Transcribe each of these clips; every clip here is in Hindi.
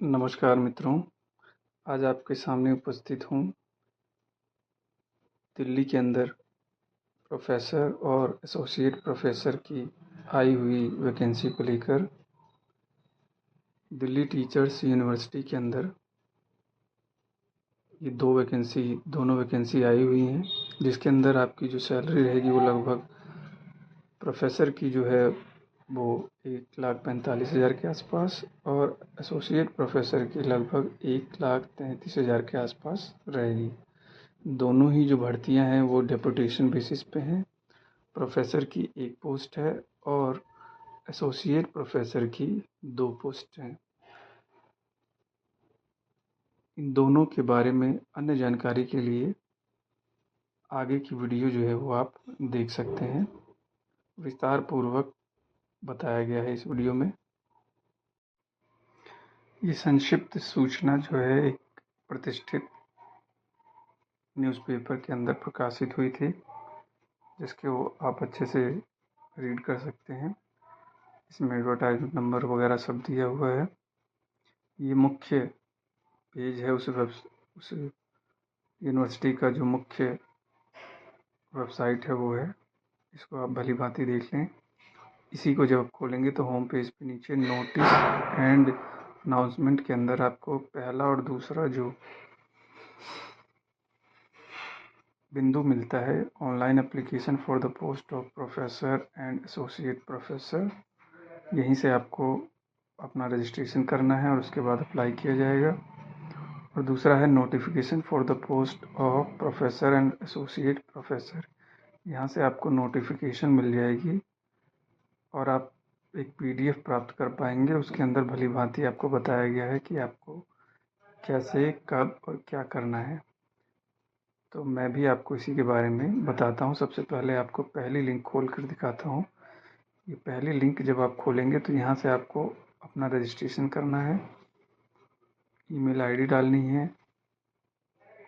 नमस्कार मित्रों, आज आपके सामने उपस्थित हूँ दिल्ली के अंदर प्रोफ़ेसर और एसोसिएट प्रोफ़ेसर की आई हुई वैकेंसी को लेकर। दिल्ली टीचर्स यूनिवर्सिटी के अंदर ये दोनों वैकेंसी आई हुई हैं, जिसके अंदर आपकी जो सैलरी रहेगी वो लगभग प्रोफ़ेसर की जो है वो 1,45,000 के आसपास और एसोसिएट प्रोफ़ेसर की लगभग 1,33,000 के आसपास रहेगी। दोनों ही जो भर्तियां हैं वो डेपुटेशन बेसिस पे हैं। प्रोफ़ेसर की एक पोस्ट है और एसोसिएट प्रोफ़ेसर की 2 पोस्ट हैं। इन दोनों के बारे में अन्य जानकारी के लिए आगे की वीडियो जो है वो आप देख सकते हैं। विस्तार पूर्वक बताया गया है इस वीडियो में। ये संक्षिप्त सूचना जो है एक प्रतिष्ठित न्यूज़पेपर के अंदर प्रकाशित हुई थी, जिसके वो आप अच्छे से रीड कर सकते हैं। इसमें एडवर्टाइजमेंट नंबर वगैरह सब दिया हुआ है। ये मुख्य पेज है उस यूनिवर्सिटी का जो मुख्य वेबसाइट है वो है। इसको आप भली भांति देख लें। इसी को जब आप खोलेंगे तो होम पेज पे नीचे नोटिस एंड अनाउंसमेंट के अंदर आपको पहला और दूसरा जो बिंदु मिलता है, online application for the post of professor and associate professor, यहीं से आपको अपना रजिस्ट्रेशन करना है और उसके बाद अप्लाई किया जाएगा। और दूसरा है notification for the post of professor and associate professor. यहाँ से आपको नोटिफिकेशन मिल जाएगी और आप एक पीडीएफ प्राप्त कर पाएंगे। उसके अंदर भली भांति आपको बताया गया है कि आपको कैसे, कब और क्या करना है। तो मैं भी आपको इसी के बारे में बताता हूँ। सबसे पहले आपको पहली लिंक खोल कर दिखाता हूँ। ये पहली लिंक जब आप खोलेंगे तो यहाँ से आपको अपना रजिस्ट्रेशन करना है, ईमेल आईडी डालनी है,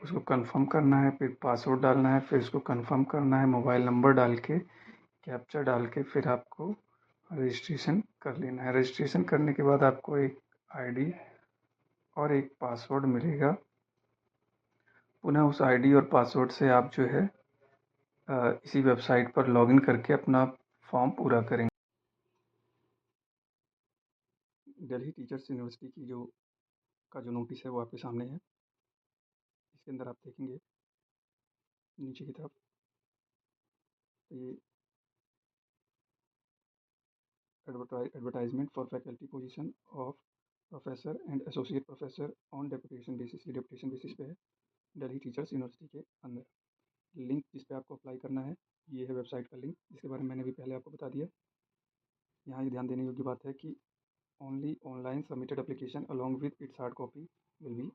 उसको कंफर्म करना है, फिर पासवर्ड डालना है, फिर उसको कंफर्म करना है, मोबाइल नंबर डाल के, कैप्चा डाल के फिर आपको रजिस्ट्रेशन कर लेना है। रजिस्ट्रेशन करने के बाद आपको एक आईडी और एक पासवर्ड मिलेगा। पुनः उस आईडी और पासवर्ड से आप जो है इसी वेबसाइट पर लॉगिन करके अपना फॉर्म पूरा करेंगे। दिल्ली टीचर्स यूनिवर्सिटी की जो नोटिस है वो आपके सामने है। इसके अंदर आप देखेंगे नीचे की तरफ ये advertisement for faculty position of professor and associate professor on deputation basis. ये डेपुटेशन बेसिस पे है दिल्ली टीचर्स यूनिवर्सिटी के अंदर। लिंक जिस पे आपको अप्लाई करना है ये है वेबसाइट का लिंक, जिसके बारे में मैंने भी पहले आपको बता दिया। यहाँ ये ध्यान देने योग्य बात है कि only online submitted application along with its hard copy will be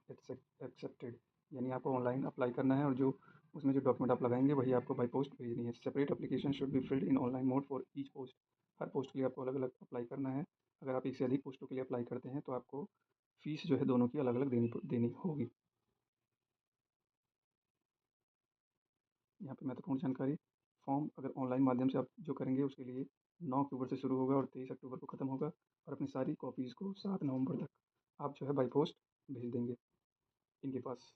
accepted. यानी आपको ऑनलाइन अप्लाई करना है और जो उसमें जो डॉक्यूमेंट आप लगाएंगे वही आपको बाई पोस्ट भेजनी है। Separate application should be filled in online mode for each post. Her post के लिए आपको अलग अलग अप्लाई करना है। अगर आप एक से अधिक पोस्टों के लिए अप्लाई करते हैं तो आपको फ़ीस जो है दोनों की अलग अलग देनी होगी। यहाँ पे महत्वपूर्ण जानकारी, फॉर्म अगर ऑनलाइन माध्यम से आप जो करेंगे उसके लिए 9 अक्टूबर से शुरू होगा और 23 अक्टूबर को ख़त्म होगा और अपनी सारी कॉपीज़ को 7 नवंबर तक आप जो है बाई पोस्ट भेज देंगे इनके पास।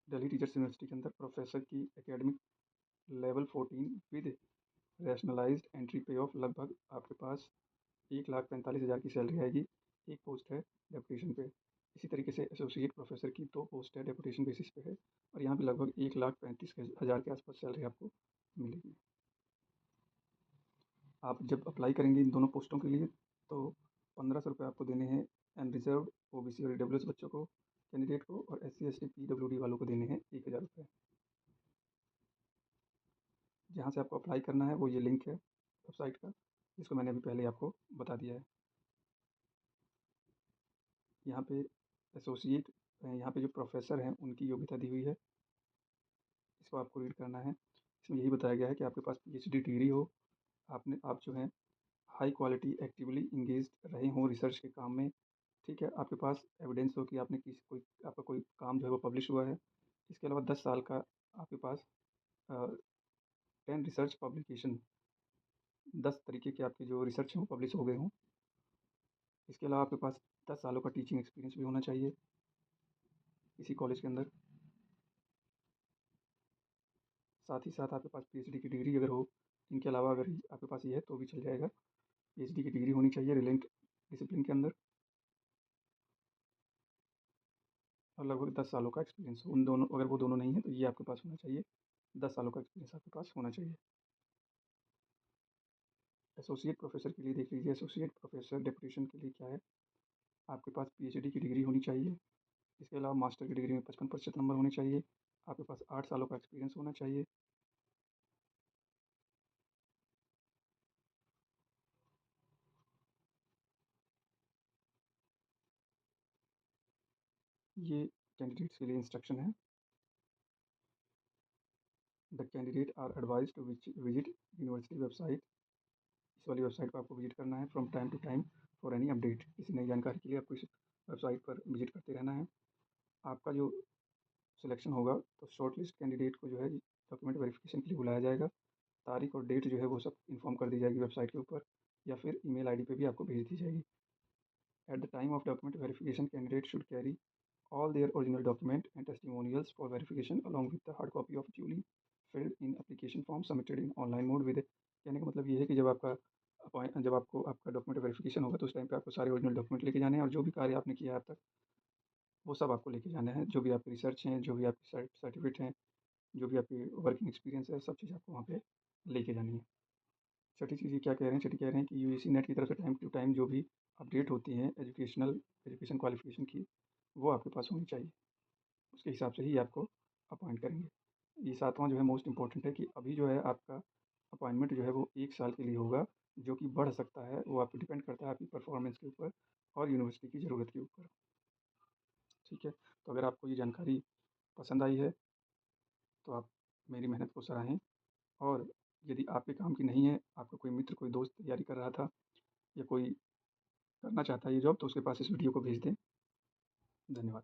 दिल्ली टीचर्स यूनिवर्सिटी के अंदर प्रोफेसर की academic level 14 with rationalised entry पे ऑफ लगभग आपके पास 1,45,000 की सैलरी आएगी। एक पोस्ट है डेपुटेशन पे। इसी तरीके से एसोसिएट प्रोफेसर की 2 पोस्ट है, डेपुटेशन बेसिस पे है और यहाँ पे लगभग 1,35,000 के आसपास सैलरी आपको मिलेगी। आप जब अप्लाई करेंगे इन दोनों पोस्टों के लिए तो 1,500 रुपये आपको देने हैं अनरिजर्व्ड ओबीसी और ईडब्ल्यूएस बच्चों को, कैंडिडेट को, और एससी एसटी पीडब्ल्यूडी वालों को देने हैं 1,000 रुपये। जहाँ से आपको अप्लाई करना है वो ये लिंक है वेबसाइट का, जिसको मैंने अभी पहले आपको बता दिया है। यहाँ पे एसोसिएट, यहाँ पे जो प्रोफेसर हैं उनकी योग्यता दी हुई है, इसको आपको रीड करना है। इसमें यही बताया गया है कि आपके पास पीएचडी डिग्री हो, आप जो है हाई क्वालिटी एक्टिवली इंगेज रहे हों रिसर्च के काम में। ठीक है, आपके पास एविडेंस हो कि आपका कोई काम जो है वो पब्लिश हुआ है। इसके अलावा 10 साल का आपके पास 10 रिसर्च पब्लिकेशन 10 तरीके के आपके जो रिसर्च हों पब्लिश हो गए हों। इसके अलावा आपके पास 10 सालों का टीचिंग एक्सपीरियंस भी होना चाहिए इसी कॉलेज के अंदर। साथ ही साथ आपके पास पीएचडी की डिग्री अगर हो, इनके अलावा अगर आपके पास ये है तो भी चल जाएगा। पीएचडी की डिग्री होनी चाहिए रिलेवेंट डिसिप्लिन के अंदर, और लगभग 10 सालों का एक्सपीरियंस हो। उन दोनों, अगर वो दोनों नहीं है तो ये आपके पास होना चाहिए। 10 सालों का एक्सपीरियंस आपके पास होना चाहिए। एसोसिएट प्रोफेसर के लिए देख लीजिए। एसोसिएट प्रोफेसर डेपुटेशन के लिए क्या है, आपके पास पीएचडी की डिग्री होनी चाहिए। इसके अलावा मास्टर की डिग्री में 55% नंबर होने चाहिए। आपके पास 8 सालों का एक्सपीरियंस होना चाहिए। ये कैंडिडेट्स के लिए इंस्ट्रक्शन है। The candidate are advise to visit university website. इस वाली वेबसाइट पर आपको विजिट करना है from time to time for any update. किसी नई जानकारी के लिए आपको इस वेबसाइट पर विजिट करते रहना है। आपका जो सिलेक्शन होगा तो शॉर्ट लिस्ट कैंडिडेट को जो है डॉक्यूमेंट वेरिफिकेशन के लिए बुलाया जाएगा। तारीख और डेट जो है वो सब इन्फॉर्म कर दी जाएगी वेबसाइट के ऊपर, या फिर ईमेल आईडी पे भी आपको भेज दी जाएगी। At the time of document verification candidate should carry all their original document and testimonials for verification along with the hard copy of duly filled in application form submitted in online mode with। कहने का मतलब ये है कि जब आपको आपका डॉक्यूमेंट वेरिफिकेशन होगा तो उस टाइम पे आपको सारे ओरिजिनल डॉक्यूमेंट लेके जाने हैं, और जो भी कार्य आपने किया है अब तक वो सब आपको लेके जाना है। जो भी आपकी रिसर्च हैं, जो भी आपकी सर्टिफिकेट हैं, जो भी आपकी वर्किंग एक्सपीरियंस है, सब चीज़ आपको वहाँ पे लेके जानी है। छठी चीज़ ये क्या कह रहे हैं, छठी कह रहे हैं कि यूजीसी नेट की तरफ से टाइम टू टाइम जो भी अपडेट होती हैं एजुकेशन क्वालिफिकेशन की, वो आपके पास होनी चाहिए। उसके हिसाब से ही आपको अपॉइंट करेंगे। ये सातवां जो है मोस्ट इम्पॉर्टेंट है कि अभी जो है आपका अपॉइंटमेंट जो है वो 1 साल के लिए होगा, जो कि बढ़ सकता है। वो आप पे डिपेंड करता है आपकी परफॉर्मेंस के ऊपर और यूनिवर्सिटी की ज़रूरत के ऊपर। ठीक है, तो अगर आपको ये जानकारी पसंद आई है तो आप मेरी मेहनत को सराहें, और यदि आपके काम की नहीं है, आपका कोई मित्र, कोई दोस्त तैयारी कर रहा था या कोई करना चाहता है ये जॉब, तो उसके पास इस वीडियो को भेज दें। धन्यवाद।